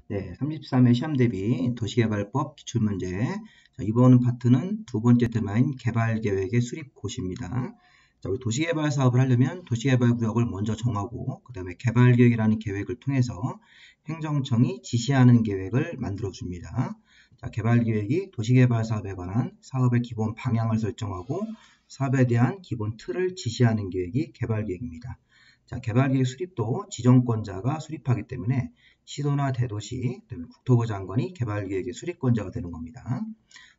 네, 33회 시험 대비 도시개발법 기출문제. 자, 이번 파트는 두 번째 테마인 개발계획의 수립고시입니다. 자, 우리 도시개발 사업을 하려면 도시개발구역을 먼저 정하고, 그 다음에 개발계획이라는 계획을 통해서 행정청이 지시하는 계획을 만들어줍니다. 자, 개발계획이 도시개발 사업에 관한 사업의 기본 방향을 설정하고 사업에 대한 기본 틀을 지시하는 계획이 개발계획입니다. 자, 개발계획 수립도 지정권자가 수립하기 때문에 시도나 대도시, 그다음에 국토부 장관이 개발계획의 수립권자가 되는 겁니다.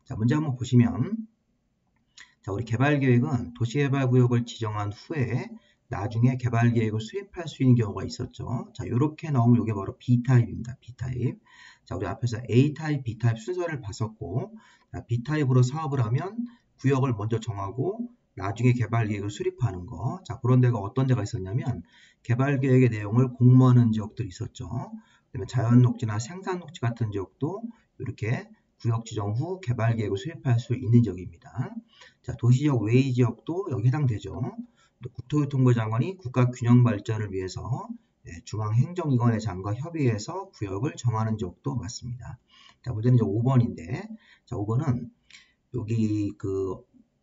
자, 문제 한번 보시면, 자, 우리 개발계획은 도시개발구역을 지정한 후에 나중에 개발계획을 수립할 수 있는 경우가 있었죠. 자, 이렇게 나오면 이게 바로 B타입입니다. B타입. 자, 우리 앞에서 A타입, B타입 순서를 봤었고, 자, B타입으로 사업을 하면 구역을 먼저 정하고 나중에 개발계획을 수립하는 거. 자, 그런 데가 어떤 데가 있었냐면 개발계획의 내용을 공모하는 지역들이 있었죠. 그다음에 자연녹지나 생산녹지 같은 지역도 이렇게 구역 지정 후 개발계획을 수립할 수 있는 지역입니다. 자, 도시적 외의 지역도 여기 해당되죠. 또 국토교통부 장관이 국가 균형 발전을 위해서 중앙행정기관의 장과 협의해서 구역을 정하는 지역도 맞습니다. 자, 문제는 이제 5번인데, 자, 5번은 여기 그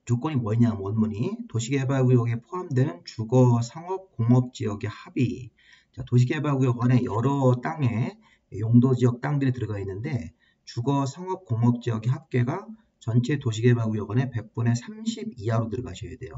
조건이 뭐냐면 원문이 도시개발구역에 포함되는 주거, 상업, 공업지역의 합의. 자, 도시개발구역 안에 여러 땅에 용도지역 땅들이 들어가 있는데 주거, 상업, 공업지역의 합계가 전체 도시개발구역 안에 100분의 30 이하로 들어가셔야 돼요.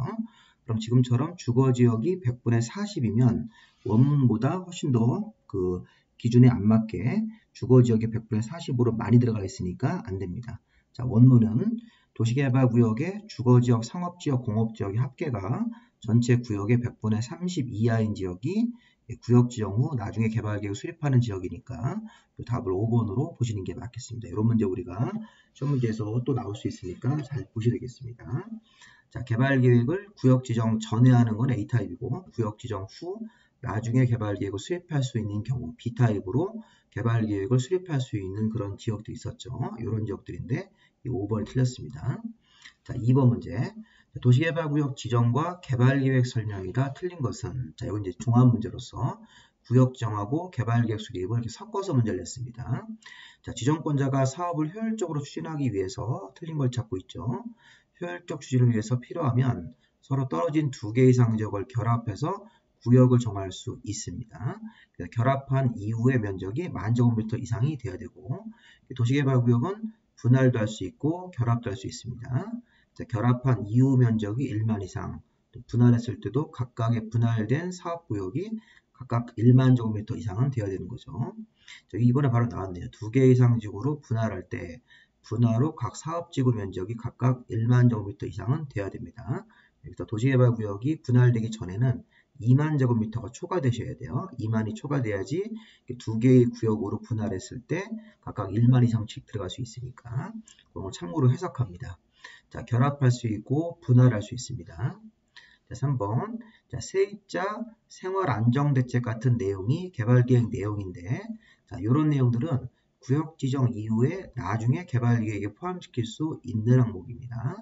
그럼 지금처럼 주거지역이 100분의 40이면 원문보다 훨씬 더 그 기준에 안 맞게 주거지역이 100분의 40으로 많이 들어가 있으니까 안 됩니다. 자, 원문은 도시개발구역의 주거지역, 상업지역, 공업지역의 합계가 전체 구역의 100분의 30 이하인 지역이 구역 지정 후 나중에 개발계획 수립하는 지역이니까 답을 5번으로 보시는 게 맞겠습니다. 이런 문제 우리가 시험 문제에서 또 나올 수 있으니까 잘 보셔야 되겠습니다. 자, 개발계획을 구역 지정 전에 하는 건 A타입이고 구역 지정 후 나중에 개발계획을 수립할 수 있는 경우 B타입으로 개발계획을 수립할 수 있는 그런 지역도 있었죠. 이런 지역들인데 5번이 틀렸습니다. 자, 2번 문제. 도시개발구역 지정과 개발계획 설명이다. 틀린 것은, 자, 이건 이제 종합 문제로서 구역 지정하고 개발계획 수립을 이렇게 섞어서 문제를 냈습니다. 자, 지정권자가 사업을 효율적으로 추진하기 위해서 틀린 걸 찾고 있죠. 효율적 추진을 위해서 필요하면 서로 떨어진 두 개 이상 지역을 결합해서 구역을 정할 수 있습니다. 결합한 이후의 면적이 10,000제곱미터 이상이 되어야 되고 도시개발구역은 분할도 할 수 있고 결합도 할 수 있습니다. 자, 결합한 이후 면적이 1만 이상, 또 분할했을 때도 각각의 분할된 사업구역이 각각 1만 제곱미터 이상은 되어야 되는 거죠. 자, 이번에 바로 나왔네요. 두 개 이상 지구로 분할할 때 분할 후 각 사업지구 면적이 각각 1만 제곱미터 이상은 되어야 됩니다. 여기서 도시개발구역이 분할되기 전에는 2만 제곱미터가 초과되셔야 돼요. 2만이 초과돼야지 두 개의 구역으로 분할했을 때 각각 1만 이상씩 들어갈 수 있으니까 그런 걸 참고로 해석합니다. 자, 결합할 수 있고 분할할 수 있습니다. 자, 3번. 자, 세입자 생활안정대책 같은 내용이 개발계획 내용인데 자, 이런 내용들은 구역 지정 이후에 나중에 개발계획에 포함시킬 수 있는 항목입니다.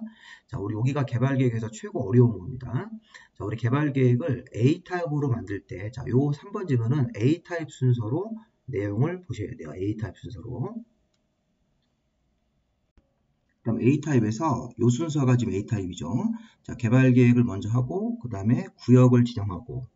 자, 우리 여기가 개발계획에서 최고 어려운 겁니다. 자, 우리 개발계획을 A타입으로 만들 때, 자, 요 3번 질문은 A타입 순서로 내용을 보셔야 돼요. A타입 순서로. 그럼 A타입에서 요 순서가 지금 A타입이죠. 자, 개발계획을 먼저 하고, 그 다음에 구역을 지정하고,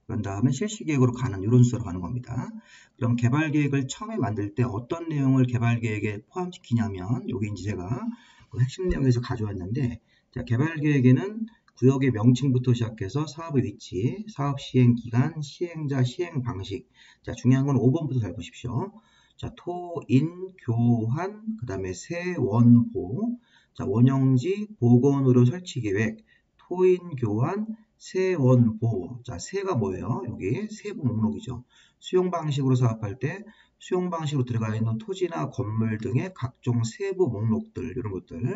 그런 다음에 실시계획으로 가는 이런 순서로 가는 겁니다. 그럼 개발계획을 처음에 만들 때 어떤 내용을 개발계획에 포함시키냐면 여기 이제 제가 그 핵심 내용에서 가져왔는데 자, 개발계획에는 구역의 명칭부터 시작해서 사업의 위치, 사업 시행 기간, 시행자, 시행 방식. 자, 중요한 건 5번부터 잘 보십시오. 자, 토인, 교환, 그 다음에 세원보, 자, 원형지, 보건의료 설치 계획, 토인, 교환, 세원보. 자, 세가 뭐예요? 여기 세부 목록이죠. 수용 방식으로 사업할 때 수용 방식으로 들어가 있는 토지나 건물 등의 각종 세부 목록들, 이런 것들.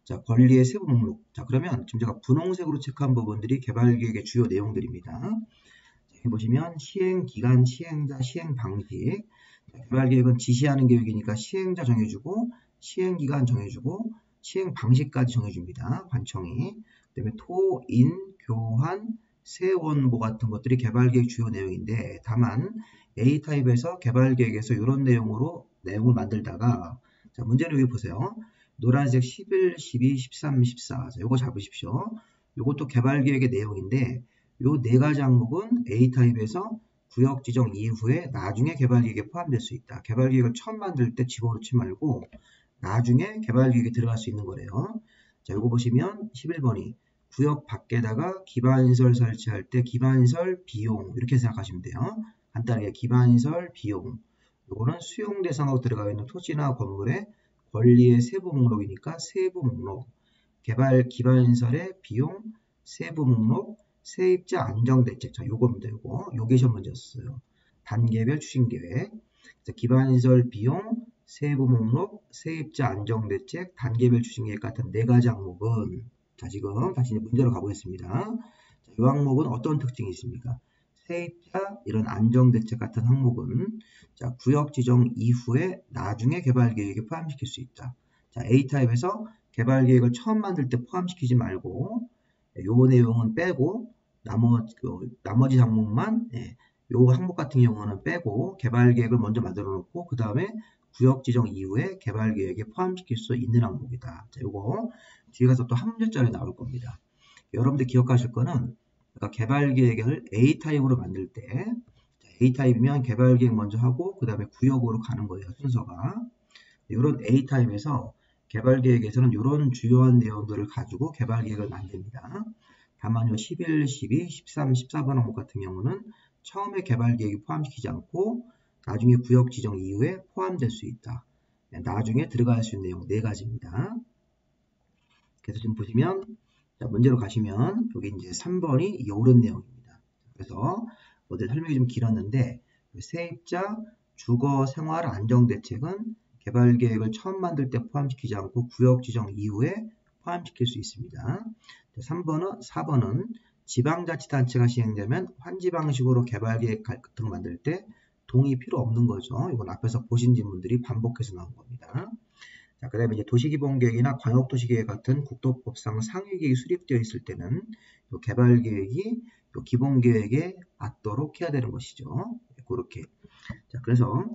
자, 권리의 세부 목록. 자, 그러면 지금 제가 분홍색으로 체크한 부분들이 개발계획의 주요 내용들입니다. 자, 해보시면 시행 기간, 시행자, 시행 방식. 자, 개발계획은 지시하는 계획이니까 시행자 정해주고, 시행 기간 정해주고, 시행 방식까지 정해줍니다. 관청이. 그 다음에 토, 인, 교환, 세원보 같은 것들이 개발계획 주요 내용인데, 다만 A타입에서 개발계획에서 이런 내용으로 내용을 만들다가, 자, 문제를 여기 보세요. 노란색 11, 12, 13, 14. 자, 요거 잡으십시오. 요것도 개발계획의 내용인데, 요 네 가지 항목은 A타입에서 구역 지정 이후에 나중에 개발계획에 포함될 수 있다. 개발계획을 처음 만들 때 집어넣지 말고 나중에 개발계획에 들어갈 수 있는 거래요. 자, 요거 보시면 11번이 구역 밖에다가 기반시설 설치할 때 기반시설 비용 이렇게 생각하시면 돼요. 간단하게 기반시설 비용. 요거는 수용 대상으로 들어가 있는 토지나 건물의 권리의 세부 목록이니까 세부 목록. 개발 기반시설의 비용, 세부 목록, 세입자 안정대책. 자, 요겁니다. 요게 시험 문제였어요. 단계별 추진계획. 기반시설 비용, 세부 목록, 세입자 안정대책, 단계별 추진계획 같은 네 가지 항목은, 자, 지금 다시 문제로 가보겠습니다. 자, 이 항목은 어떤 특징이 있습니까? 세입자, 이런 안정대책 같은 항목은, 자, 구역 지정 이후에 나중에 개발계획에 포함시킬 수 있다. 자, A타입에서 개발계획을 처음 만들 때 포함시키지 말고, 요 내용은 빼고, 나머지 항목만, 요 항목 같은 경우는 빼고 개발계획을 먼저 만들어 놓고 그 다음에 구역 지정 이후에 개발계획에 포함시킬 수 있는 항목이다. 자, 요거 뒤에 가서 또 한 문제짜리 나올 겁니다. 여러분들 기억하실 거는 개발계획을 A타입으로 만들 때 A타입이면 개발계획 먼저 하고 그 다음에 구역으로 가는 거예요. 순서가. 이런 A타입에서 개발계획에서는 이런 주요한 내용들을 가지고 개발계획을 만듭니다. 다만 요 11, 12, 13, 14번 항목 같은 경우는 처음에 개발계획이 포함시키지 않고 나중에 구역 지정 이후에 포함될 수 있다. 나중에 들어갈 수 있는 내용 네 가지입니다. 그래서 지금 보시면, 자, 문제로 가시면 여기 이제 3번이 옳은 내용입니다. 그래서 어제 설명이 좀 길었는데 세입자 주거 생활 안정대책은 개발계획을 처음 만들 때 포함시키지 않고 구역 지정 이후에 포함시킬 수 있습니다. 4번은 지방자치단체가 시행되면 환지 방식으로 개발계획 같은 거 만들 때 동의 필요 없는 거죠. 이건 앞에서 보신 질문들이 반복해서 나온 겁니다. 자, 그 다음에 이제 도시기본계획이나 광역도시계획 같은 국토법상 상위계획이 수립되어 있을 때는 요 개발계획이 요 기본계획에 맞도록 해야 되는 것이죠. 그렇게. 자, 그래서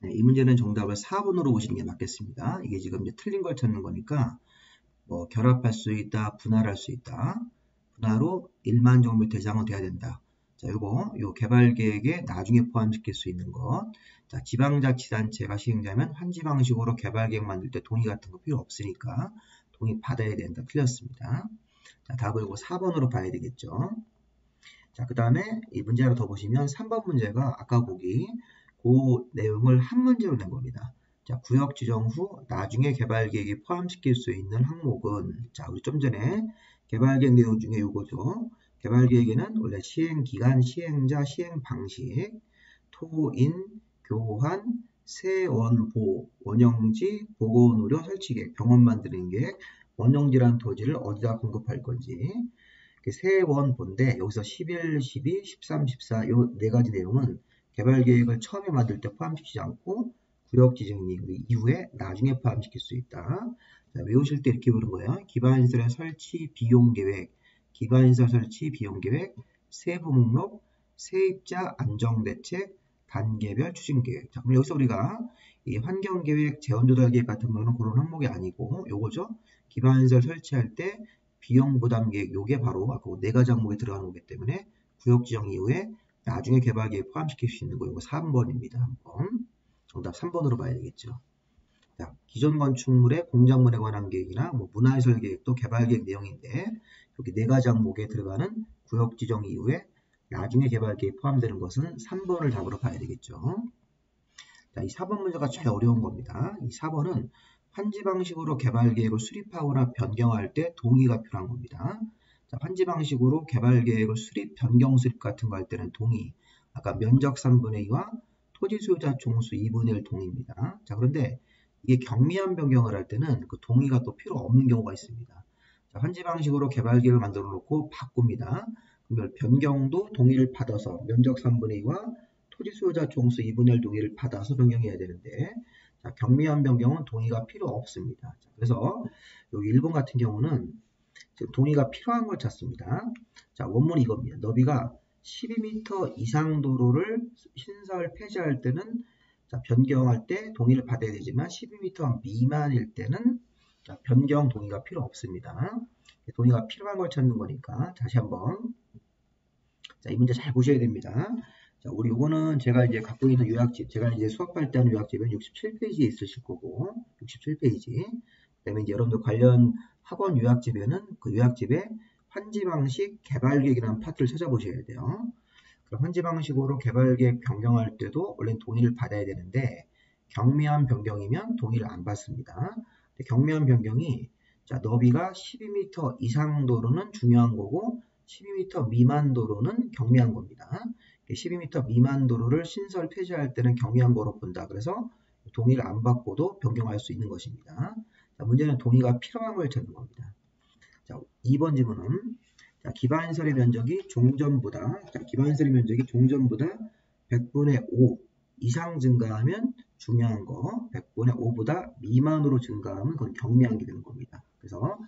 이 문제는 정답을 4번으로 보시는 게 맞겠습니다. 이게 지금 이제 틀린 걸 찾는 거니까 뭐 결합할 수 있다, 분할할 수 있다. 분할로 1만 정도 대상은 돼야 된다. 자, 요 개발계획에 나중에 포함시킬 수 있는 것. 자, 지방자치단체가 시행자면 환지 방식으로 개발계획 만들 때 동의 같은 거 필요 없으니까 동의 받아야 된다. 틀렸습니다. 자, 답을 이거 4번으로 봐야 되겠죠. 자, 그 다음에 이 문제 하나 더 보시면 3번 문제가 아까 보기 그 내용을 한 문제로 낸 겁니다. 자, 구역 지정 후 나중에 개발계획에 포함시킬 수 있는 항목은, 자, 우리 좀 전에 개발계획 내용 중에 요거죠. 개발계획에는 원래 시행기간, 시행자, 시행방식, 토인, 교환, 세원보, 원형지, 보건의료 설치계획, 병원 만드는 계획, 원형지란 토지를 어디다 공급할 건지, 세원보인데 여기서 11, 12, 13, 14 요 네 가지 내용은 개발계획을 처음에 만들 때 포함시키지 않고 구역 지정 이후에 나중에 포함시킬 수 있다. 자, 외우실 때 이렇게 부른 거예요. 기반시설의 설치 비용계획, 기반시설 설치 비용계획, 세부 목록, 세입자 안정대책, 단계별 추진계획. 자, 그럼 여기서 우리가 이 환경계획, 재원조달계획 같은 거는 그런 항목이 아니고 요거죠. 기반시설 설치할 때 비용부담계획, 요게 바로 아까 네 가지 항목에 들어가는 거기 때문에 구역 지정 이후에 나중에 개발계획 포함시킬 수 있는 거 이거 3번입니다. 한번. 정답 3번으로 봐야 되겠죠. 자, 기존 건축물의 공작물에 관한 계획이나 뭐 문화시설 계획도 개발계획 내용인데 여기 네 가지 항목에 들어가는 구역 지정 이후에 나중에 개발계획 포함되는 것은 3번을 답으로 봐야 되겠죠. 자, 이 4번 문제가 제일 어려운 겁니다. 이 4번은 환지 방식으로 개발계획을 수립하거나 변경할 때 동의가 필요한 겁니다. 자, 환지 방식으로 개발계획을 수립, 변경 수립 같은 거 할 때는 동의. 아까 면적 3분의 2와 토지 소유자 총수 2분의 1 동의입니다. 자, 그런데 이게 경미한 변경을 할 때는 그 동의가 또 필요 없는 경우가 있습니다. 자, 환지 방식으로 개발계획을 만들어 놓고 바꿉니다. 그러면 변경도 동의를 받아서 면적 3분의 2와 토지 소유자 총수 2분의 1 동의를 받아서 변경해야 되는데 자, 경미한 변경은 동의가 필요 없습니다. 자, 그래서 여기 1번 같은 경우는 지금 동의가 필요한 걸 찾습니다. 자, 원문이 이겁니다. 너비가 12m 이상 도로를 신설 폐지할 때는 자, 변경할 때 동의를 받아야 되지만 12m 미만일 때는 자, 변경 동의가 필요 없습니다. 동의가 필요한 걸 찾는 거니까 다시 한번 자, 이 문제 잘 보셔야 됩니다. 자, 우리 요거는 제가 이제 갖고 있는 요약집, 제가 이제 수업할 때 하는 요약집은 67페이지에 있으실 거고, 67페이지. 그 다음에 이제 여러분들 관련 학원 요약집에는 그 요약집에 환지 방식 개발 계획이라는 파트를 찾아보셔야 돼요. 그럼 환지 방식으로 개발 계획 변경할 때도 원래 동의를 받아야 되는데, 경미한 변경이면 동의를 안 받습니다. 경미한 변경이, 자, 너비가 12m 이상 도로는 중요한 거고, 12m 미만 도로는 경미한 겁니다. 12m 미만 도로를 신설 폐지할 때는 경미한 거로 본다. 그래서 동의를 안 받고도 변경할 수 있는 것입니다. 자, 문제는 동의가 필요한 걸 찾는 겁니다. 자, 2번 질문은 자, 기반시설의 면적이 종전보다 자, 기반시설의 면적이 종전보다 100분의 5 이상 증가하면 중요한 거, 100분의 5보다 미만으로 증가하면 그건 경미한 게 되는 겁니다. 그래서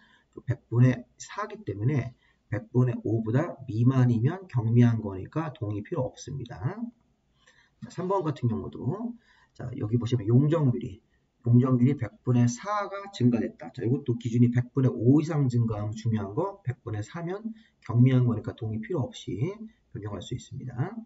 100분의 4기 때문에 100분의 5보다 미만이면 경미한 거니까 동의 필요 없습니다. 자, 3번 같은 경우도 자, 여기 보시면 용적률이 100분의 4가 증가됐다. 자, 이것도 기준이 100분의 5 이상 증가하면 중요한 거, 100분의 4면 경미한 거니까 동의 필요 없이 변경할 수 있습니다.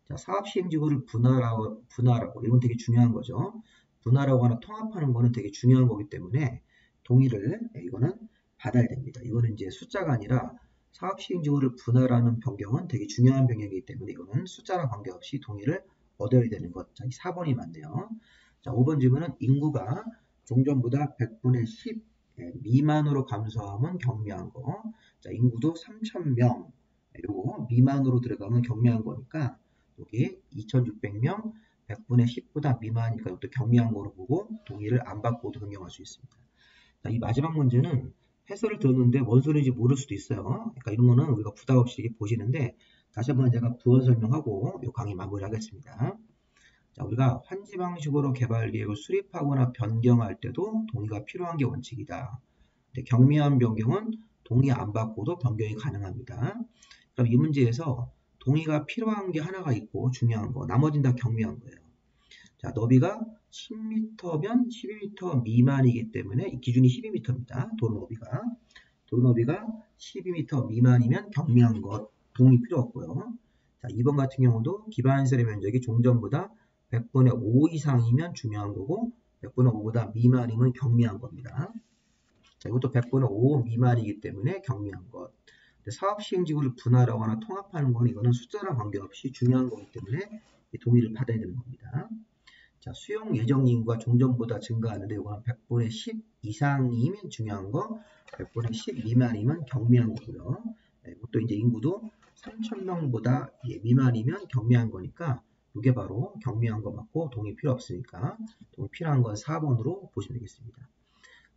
자, 사업시행지구를 분할하고 이건 되게 중요한 거죠. 분할하거나 통합하는 거는 되게 중요한 거기 때문에 동의를 이거는 받아야 됩니다. 이거는 이제 숫자가 아니라 사업시행지구를 분할하는 변경은 되게 중요한 변경이기 때문에 이거는 숫자랑 관계없이 동의를 얻어야 되는 것. 자, 이 4번이 맞네요. 자, 5번 질문은 인구가 종전보다 100분의 10 미만으로 감소하면 경미한 거. 자, 인구도 3,000명. 요거 미만으로 들어가면 경미한 거니까 여기 2,600명 100분의 10보다 미만이니까 이것도 경미한 거로 보고 동의를 안 받고도 변경할 수 있습니다. 자, 이 마지막 문제는 해설을 들었는데 뭔 소리인지 모를 수도 있어요. 그러니까 이런 거는 우리가 부담 없이 보시는데 다시 한번 제가 부연 설명하고 이 강의 마무리하겠습니다. 자, 우리가 환지 방식으로 개발 계획을 수립하거나 변경할 때도 동의가 필요한 게 원칙이다. 근데 경미한 변경은 동의 안 받고도 변경이 가능합니다. 그럼 이 문제에서 동의가 필요한 게 하나가 있고 중요한 거, 나머지는 다 경미한 거예요. 자, 너비가 10m면 12m 미만이기 때문에 이 기준이 12m입니다. 도로 너비가 12m 미만이면 경미한 것, 동의 필요 없고요. 자, 2번 같은 경우도 기반시설의 면적이 종전보다 100분의 5 이상이면 중요한 거고 100분의 5보다 미만이면 경미한 겁니다. 자, 이것도 100분의 5 미만이기 때문에 경미한 것. 사업시행지구를 분할하거나 통합하는 건 이거는 숫자랑 관계없이 중요한 거기 때문에 동의를 받아야 되는 겁니다. 자, 수용 예정 인구가 종전보다 증가하는데 이거는 100분의 10 이상이면 중요한 거, 100분의 10 미만이면 경미한 거고요. 이것도 이제 인구도 3,000명보다 미만이면 경미한 거니까 이게 바로 경미한 거 맞고 동의 필요 없으니까 동의 필요한 건 4번으로 보시면 되겠습니다.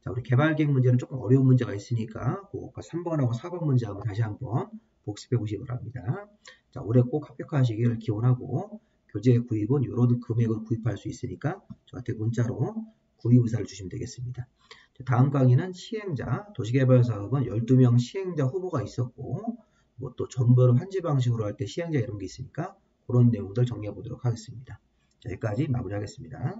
자, 우리 개발계획 문제는 조금 어려운 문제가 있으니까 3번하고 4번 문제 한번 다시 한번 복습해 보시기 바랍니다. 자, 올해 꼭 합격하시기를 기원하고 교재 구입은 요런 금액을 구입할 수 있으니까 저한테 문자로 구입 의사를 주시면 되겠습니다. 자, 다음 강의는 시행자, 도시개발사업은 12명 시행자 후보가 있었고 뭐 또 전부를 환지 방식으로 할 때 시행자 이런 게 있으니까 그런 내용들 정리해 보도록 하겠습니다. 자, 여기까지 마무리하겠습니다.